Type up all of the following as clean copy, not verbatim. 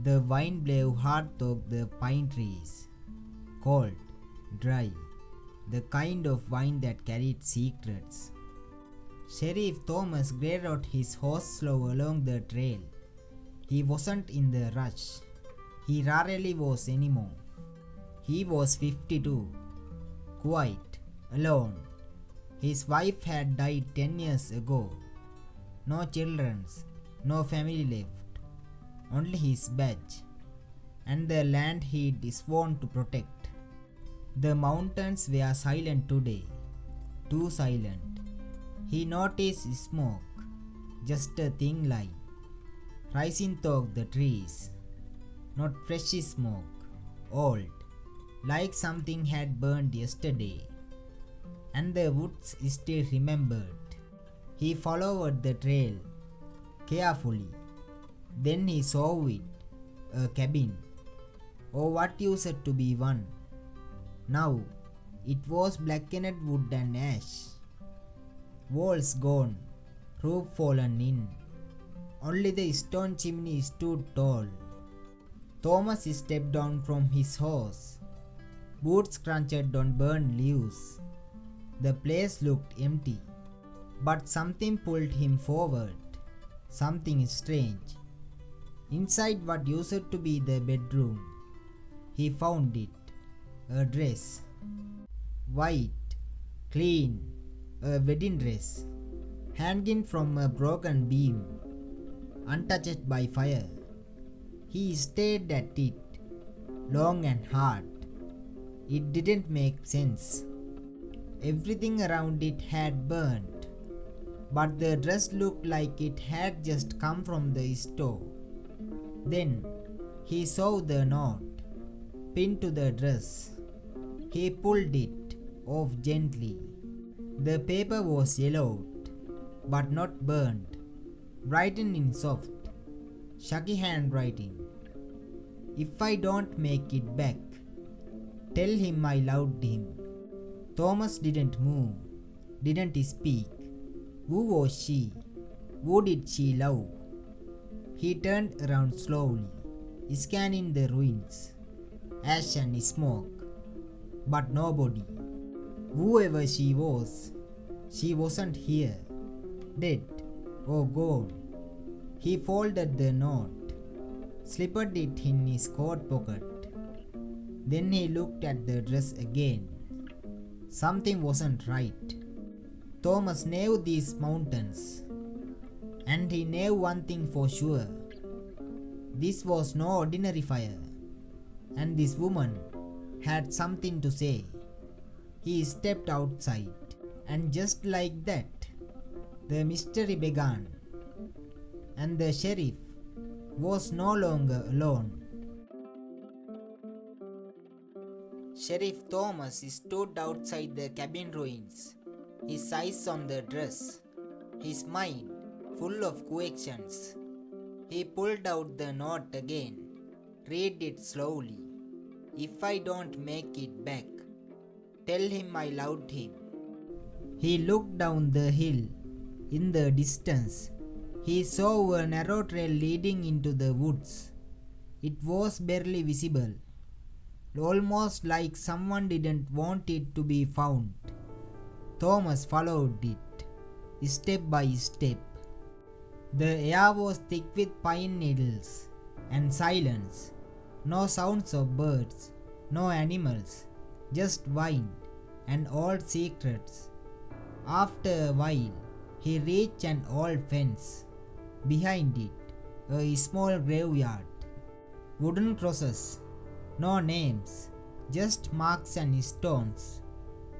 The wind blew hard through the pine trees, cold, dry, the kind of wind that carried secrets. Sheriff Thomas glared at his horse slow along the trail. He wasn't in the rush. He rarely was anymore. He was 52, quiet, alone. His wife had died 10 years ago. No children, no family left, only his badge, and the land he'd sworn to protect. The mountains were silent today, too silent. He noticed smoke, just a thin line, rising through the trees. Not fresh smoke, old, like something had burned yesterday, and the woods still remembered. He followed the trail carefully. Then he saw it, a cabin. Oh, what used to be one. Now it was blackened wood and ash. Walls gone, roof fallen in. Only the stone chimney stood tall. Thomas stepped down from his horse. Boots crunched on burned leaves. The place looked empty. But something pulled him forward. Something strange. Inside what used to be the bedroom, he found it. A dress. White, clean, a wedding dress, hanging from a broken beam, untouched by fire. He stared at it, long and hard. It didn't make sense. Everything around it had burned, but the dress looked like it had just come from the store. Then he saw the knot pinned to the dress. He pulled it off gently. The paper was yellowed, but not burned, written in soft, shaky handwriting. If I don't make it back, tell him I loved him. Thomas didn't move, didn't speak. Who was she? Who did she love? He turned around slowly, scanning the ruins, ash and smoke, but nobody. Whoever she wasn't here, dead or gone. He folded the note, slipped it in his coat pocket. Then he looked at the dress again. Something wasn't right. Thomas knew these mountains, and he knew one thing for sure. This was no ordinary fire, and this woman had something to say. He stepped outside, and just like that, the mystery began, and the sheriff was no longer alone. Sheriff Thomas stood outside the cabin ruins, his eyes on the dress, his mind full of questions. He pulled out the note again, read it slowly. If I don't make it back, tell him I loved him. He looked down the hill. In the distance, he saw a narrow trail leading into the woods. It was barely visible, almost like someone didn't want it to be found. Thomas followed it, step by step. The air was thick with pine needles and silence. No sounds of birds, no animals, just wind and old secrets. After a while, he reached an old fence. Behind it, a small graveyard. Wooden crosses, no names, just marks and stones.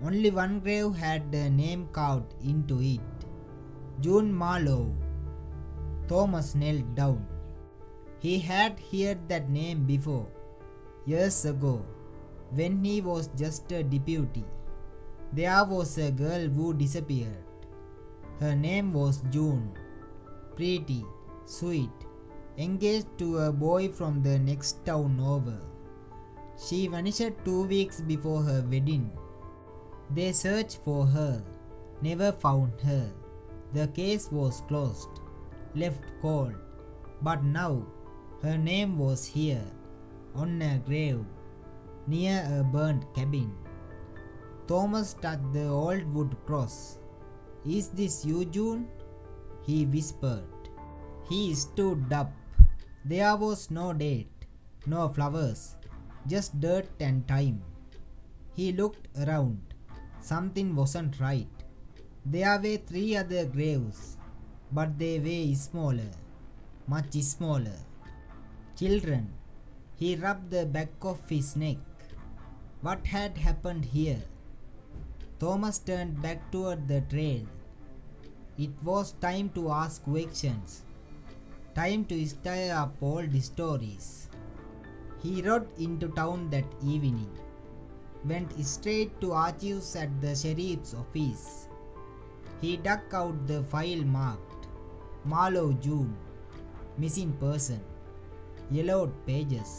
Only one grave had a name carved into it. June Marlowe. Thomas knelt down. He had heard that name before, years ago, when he was just a deputy. There was a girl who disappeared. Her name was June. Pretty, sweet, engaged to a boy from the next town over. She vanished 2 weeks before her wedding. They searched for her, never found her. The case was closed, left cold. But now, Her name was here, on a grave, near a burnt cabin. Thomas touched the old wood cross. "Is this you, June?" he whispered. He stood up. There was no date, no flowers, just dirt and time. He looked around. Something wasn't right. There were 3 other graves, but they were smaller, much smaller. Children. He rubbed the back of his neck. What had happened here? Thomas turned back toward the trail. It was time to ask questions. Time to stir up old stories. He rode into town that evening. Went straight to archives at the sheriff's office. He dug out the file marked Marlowe June, missing person, yellowed pages,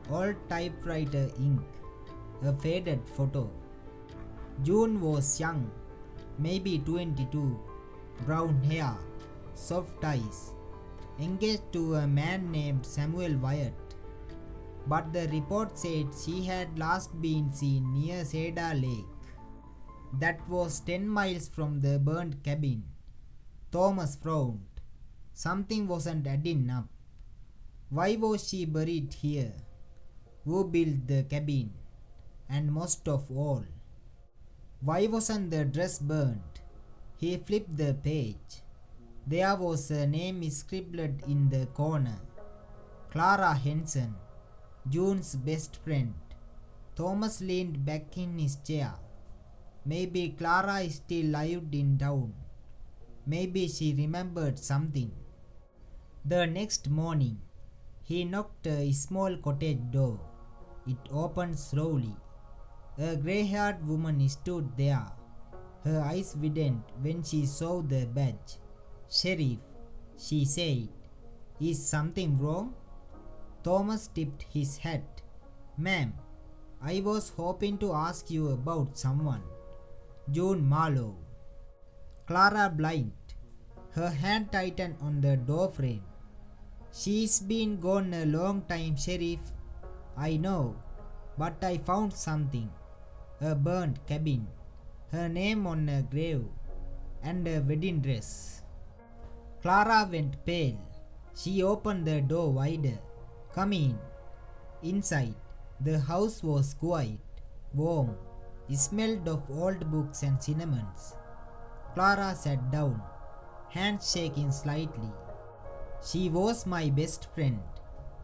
old typewriter ink, a faded photo. June was young, maybe 22, brown hair, soft eyes, engaged to a man named Samuel Wyatt. But the report said she had last been seen near Cedar Lake. That was 10 miles from the burnt cabin. Thomas frowned. Something wasn't adding up. Why was she buried here? Who built the cabin? And most of all, why wasn't the dress burnt? He flipped the page. There was a name scribbled in the corner. Clara Henson, June's best friend. Thomas leaned back in his chair. Maybe Clara still lived in town. Maybe she remembered something. The next morning, he knocked a small cottage door. It opened slowly. A grey-haired woman stood there. Her eyes widened when she saw the badge. "Sheriff," she said. "Is something wrong?" Thomas tipped his hat. "Ma'am, I was hoping to ask you about someone. June Marlowe." Clara blinked. Her hand tightened on the door frame. "She's been gone a long time, Sheriff." "I know, but I found something. A burnt cabin, her name on a grave, and a wedding dress." Clara went pale. She opened the door wider. "Come in." Inside, the house was quiet, warm. It smelled of old books and cinnamons. Clara sat down, hands shaking slightly. "She was my best friend,"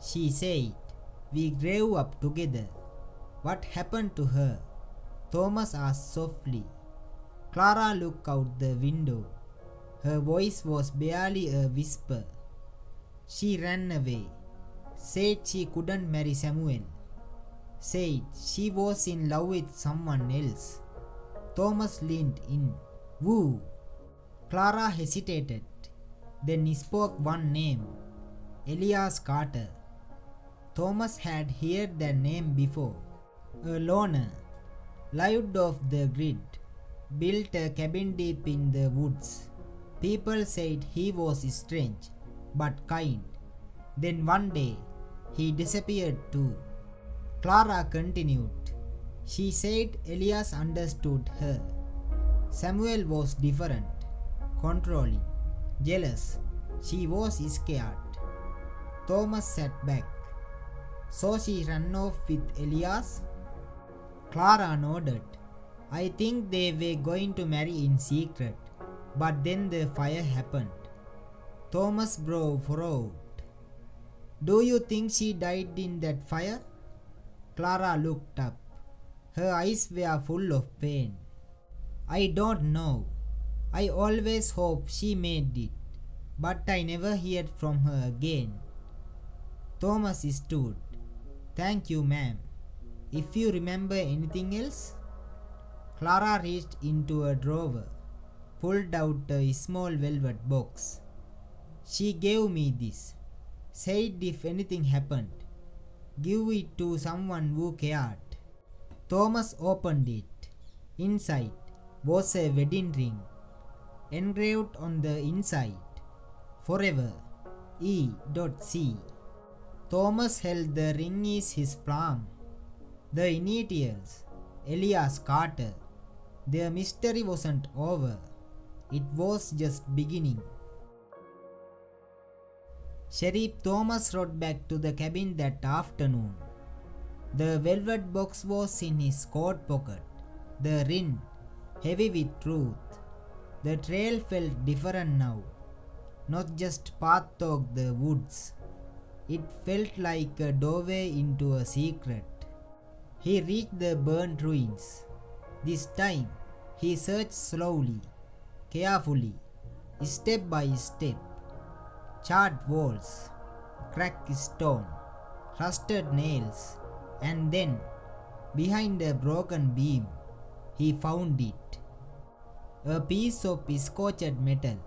she said. "We grew up together." "What happened to her?" Thomas asked softly. Clara looked out the window. Her voice was barely a whisper. "She ran away. Said she couldn't marry Samuel. Said she was in love with someone else." Thomas leaned in. "Who?" Clara hesitated, then spoke one name. "Elias Carter." Thomas had heard that name before. A loner, lived off the grid, built a cabin deep in the woods. People said he was strange, but kind. Then one day, he disappeared too. Clara continued. She said Elias understood her. Samuel was different, controlling, jealous. She was scared. Thomas sat back. "So she ran off with Elias?" Clara nodded. "I think they were going to marry in secret, but then the fire happened." Thomas' brow furrowed. "Do you think she died in that fire?" Clara looked up. Her eyes were full of pain. "I don't know. I always hoped she made it, but I never heard from her again." Thomas stood. "Thank you, ma'am. If you remember anything else?" Clara reached into a drawer, pulled out a small velvet box. "She gave me this. Said if anything happened, give it to someone who cared." Thomas opened it. Inside was a wedding ring, engraved on the inside, "Forever, E.C." Thomas held the ring in his palm. The initials, Elias Carter. Their mystery wasn't over. It was just beginning. Sheriff Thomas rode back to the cabin that afternoon. The velvet box was in his coat pocket, the ring heavy with truth. The trail felt different now, not just path through the woods. It felt like a doorway into a secret. He reached the burnt ruins. This time, he searched slowly, carefully, step by step. Charred walls, cracked stone, rusted nails, and then, behind a broken beam, he found it. A piece of scorched metal.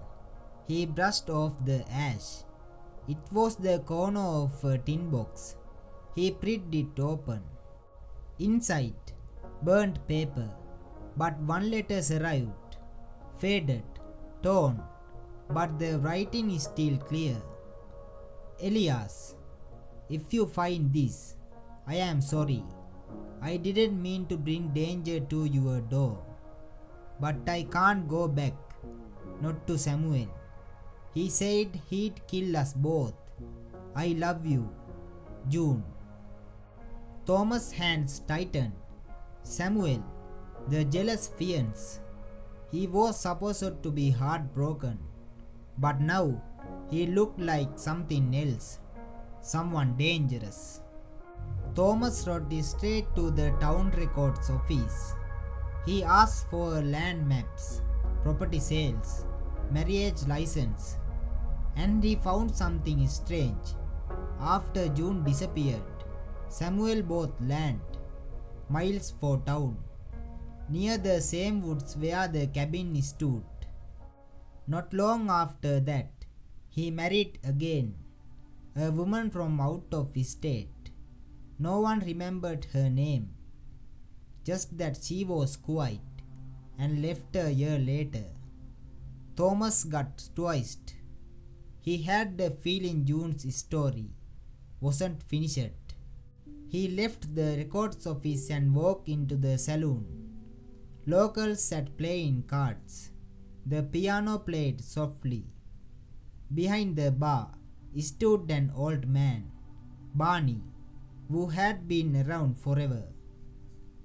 He brushed off the ash. It was the corner of a tin box. He pried it open. Inside, burnt paper, but one letter arrived, faded, torn, but the writing is still clear. Elias, if you find this, I am sorry. I didn't mean to bring danger to your door. But I can't go back, not to Samuel. He said he'd kill us both. I love you, June. Thomas' hands tightened. Samuel, the jealous fiance. He was supposed to be heartbroken, but now he looked like something else, someone dangerous. Thomas rode straight to the town records office. He asked for land maps, property sales, marriage license, and he found something strange. After June disappeared, Samuel bought land, miles for town, near the same woods where the cabin stood. Not long after that, he married again, a woman from out of state. No one remembered her name, just that she was quiet and left a year later. Thomas got twisted. He had the feeling June's story wasn't finished. He left the records office and walked into the saloon. Locals sat playing cards. The piano played softly. Behind the bar stood an old man, Barney, who had been around forever.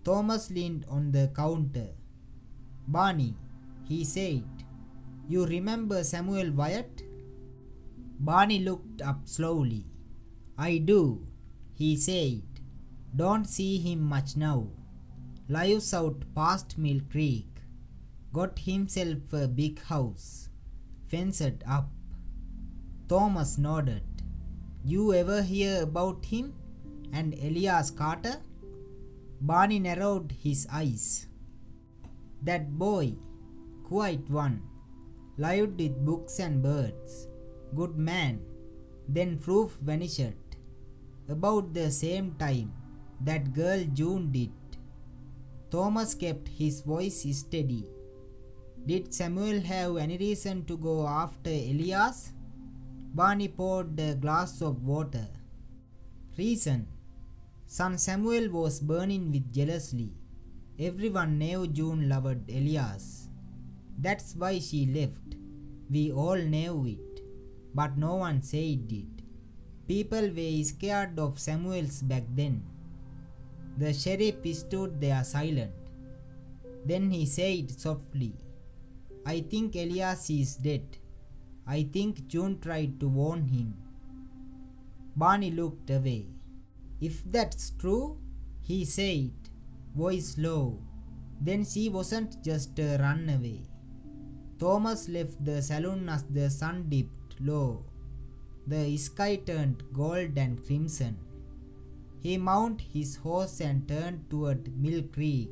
Thomas leaned on the counter. Barney, he said, you remember Samuel Wyatt? Barney looked up slowly. I do, he said. Don't see him much now. Lives out past Mill Creek. Got himself a big house, fenced up. Thomas nodded. You ever hear about him and Elias Carter? Barney narrowed his eyes. That boy, quiet one, lived with books and birds. Good man. Then proof vanished. About the same time that girl June did. Thomas kept his voice steady. Did Samuel have any reason to go after Elias? Barney poured a glass of water. Reason? Son Samuel was burning with jealousy. Everyone knew June loved Elias. That's why she left. We all knew it, but no one said it. People were scared of Samuel's back then. The sheriff stood there silent. Then he said softly, I think Elias is dead. I think June tried to warn him. Barney looked away. If that's true, he said, voice low, then she wasn't just a runaway. Thomas left the saloon as the sun dipped low. The sky turned gold and crimson. He mounted his horse and turned toward Mill Creek,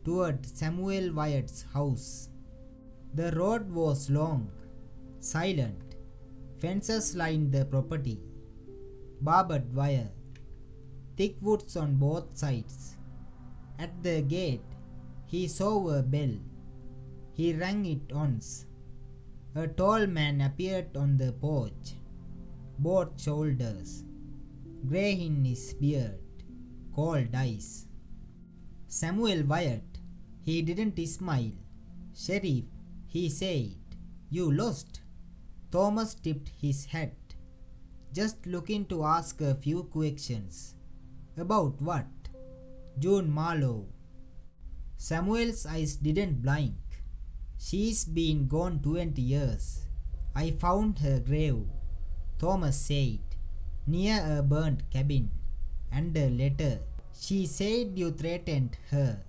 toward Samuel Wyatt's house. The road was long, silent. Fences lined the property. Barbed wire. Thick woods on both sides. At the gate, he saw a bell. He rang it once. A tall man appeared on the porch. Both shoulders. grey in his beard, cold eyes. Samuel wired. He didn't smile. Sheriff, he said, you lost. Thomas tipped his head, just looking to ask a few questions. About what? June Marlowe. Samuel's eyes didn't blink. She's been gone 20 years. I found her grave, Thomas said, near a burnt cabin. And a letter. She said you threatened her.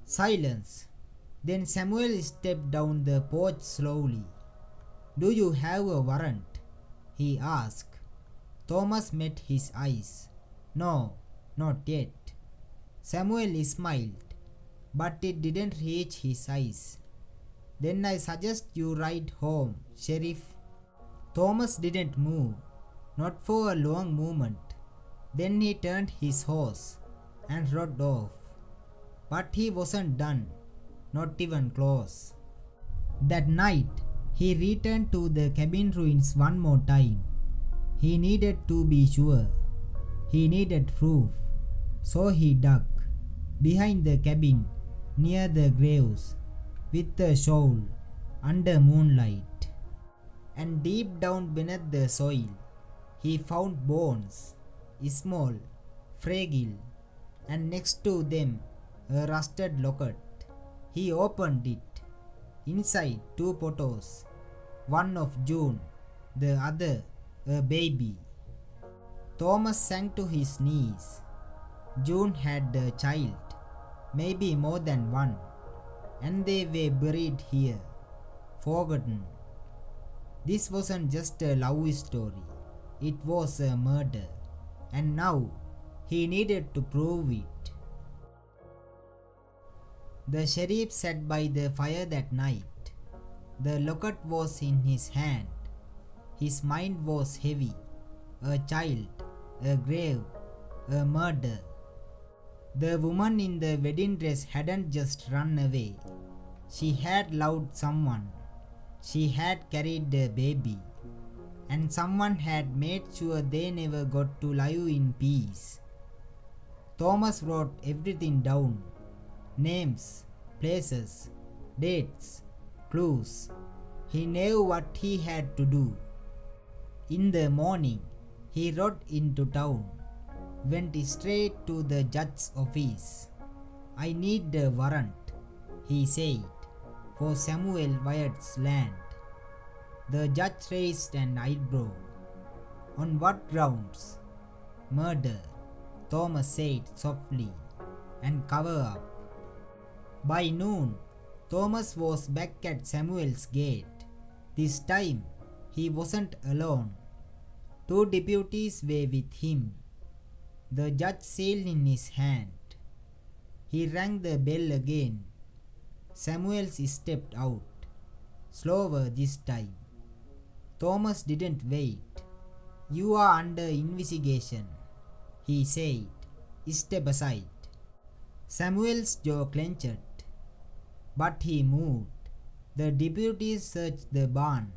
Silence. Then Samuel stepped down the porch slowly. Do you have a warrant? He asked. Thomas met his eyes. No, not yet. Samuel smiled, but it didn't reach his eyes. Then I suggest you ride home, Sheriff. Thomas didn't move, not for a long moment. Then he turned his horse and rode off. But he wasn't done, not even close. That night, he returned to the cabin ruins one more time. He needed to be sure. He needed proof. So he dug behind the cabin, near the graves, with the shovel, under moonlight. And deep down beneath the soil, he found bones, small, fragile, and next to them a rusted locket. He opened it. Inside, two photos, one of June, the other a baby. Thomas sank to his knees. June had a child, maybe more than one, and they were buried here, forgotten. This wasn't just a love story, it was a murder, and now he needed to prove it. The sheriff sat by the fire that night. The locket was in his hand. His mind was heavy. A child, a grave, a murder. The woman in the wedding dress hadn't just run away. She had loved someone. She had carried a baby. And someone had made sure they never got to live in peace. Thomas wrote everything down. Names, places, dates, clues. He knew what he had to do. In the morning, he rode into town, went straight to the judge's office. I need a warrant, he said, for Samuel Wyatt's land. The judge raised an eyebrow. On what grounds? Murder, Thomas said softly, and cover up. By noon, Thomas was back at Samuel's gate. This time, he wasn't alone. Two deputies were with him. The judge seal in his hand. He rang the bell again. Samuel stepped out, slower this time. Thomas didn't wait. You are under investigation, he said. Step aside. Samuel's jaw clenched, but he moved. The deputies searched the barn,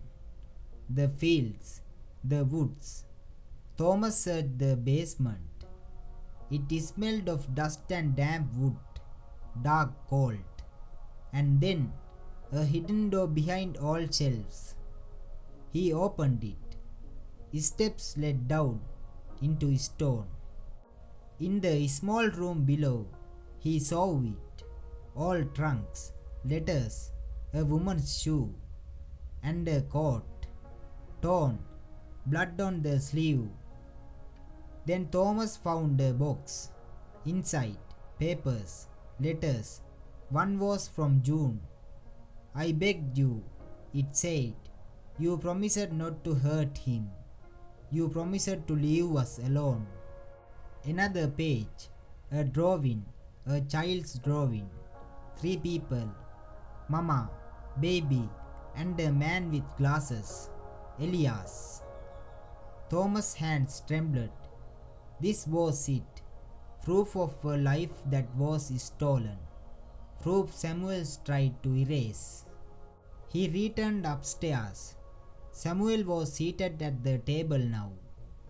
the fields, the woods. Thomas searched the basement. It smelled of dust and damp wood, dark cold. And then a hidden door behind all shelves. He opened it. Steps led down into stone. In the small room below, he saw it. All trunks, letters, a woman's shoe, and a coat, torn, blood on the sleeve. Then Thomas found a box. Inside, papers, letters. One was from June. I begged you, it said. You promised not to hurt him. You promised to leave us alone. Another page, a drawing, a child's drawing. 3 people, Mama, baby, and a man with glasses, Elias. Thomas' hands trembled. This was it, proof of a life that was stolen, proof Samuel tried to erase. He returned upstairs. Samuel was seated at the table now,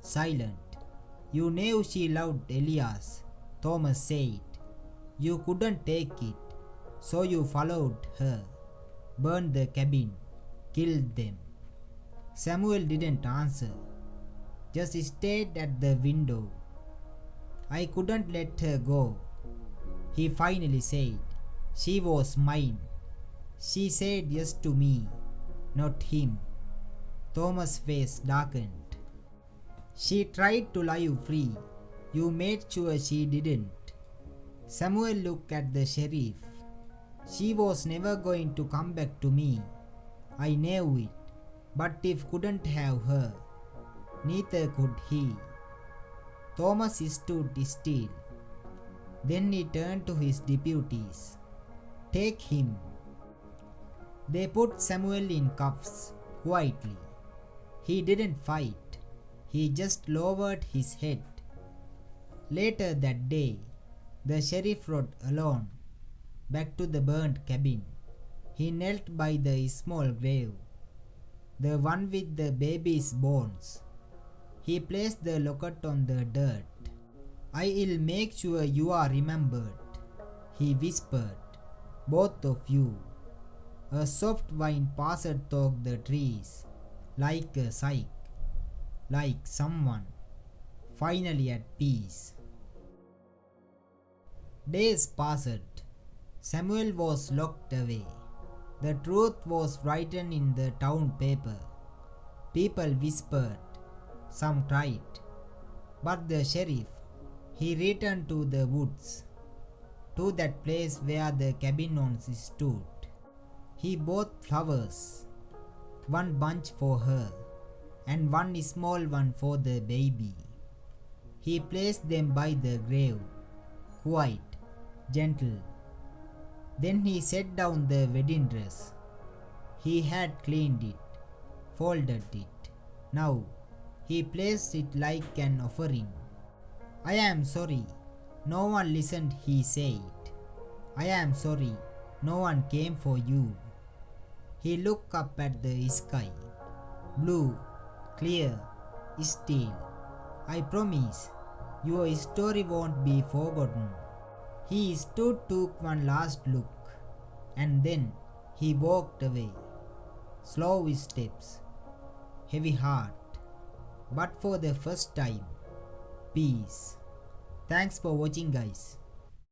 silent. You knew she loved Elias, Thomas said. You couldn't take it, so you followed her, burned the cabin, killed them. Samuel didn't answer, just stared at the window. I couldn't let her go, he finally said. She was mine. She said yes to me, not him. Thomas' face darkened. She tried to live free. You made sure she didn't. Samuel looked at the sheriff. She was never going to come back to me. I knew it, but if couldn't have her, neither could he. Thomas stood still. Then he turned to his deputies. Take him. They put Samuel in cuffs, quietly. He didn't fight. He just lowered his head. Later that day, the sheriff rode alone back to the burnt cabin. He knelt by the small grave, the one with the baby's bones. He placed the locket on the dirt. I'll make sure you are remembered, he whispered, both of you. A soft wind passed through the trees, like a sigh, like someone finally at peace. Days passed. Samuel was locked away. The truth was written in the town paper. People whispered. Some tried. But the sheriff, he returned to the woods, to that place where the cabin once stood. He bought flowers, one bunch for her, and one small one for the baby. He placed them by the grave, quiet, gentle. Then he set down the wedding dress. He had cleaned it, folded it. Now he placed it like an offering. I am sorry, no one listened, he said. I am sorry, no one came for you. He looked up at the sky, blue, clear, still. I promise, your story won't be forgotten. He stood, took one last look, and then he walked away. Slow steps, heavy heart, but for the first time, peace. Thanks for watching, guys.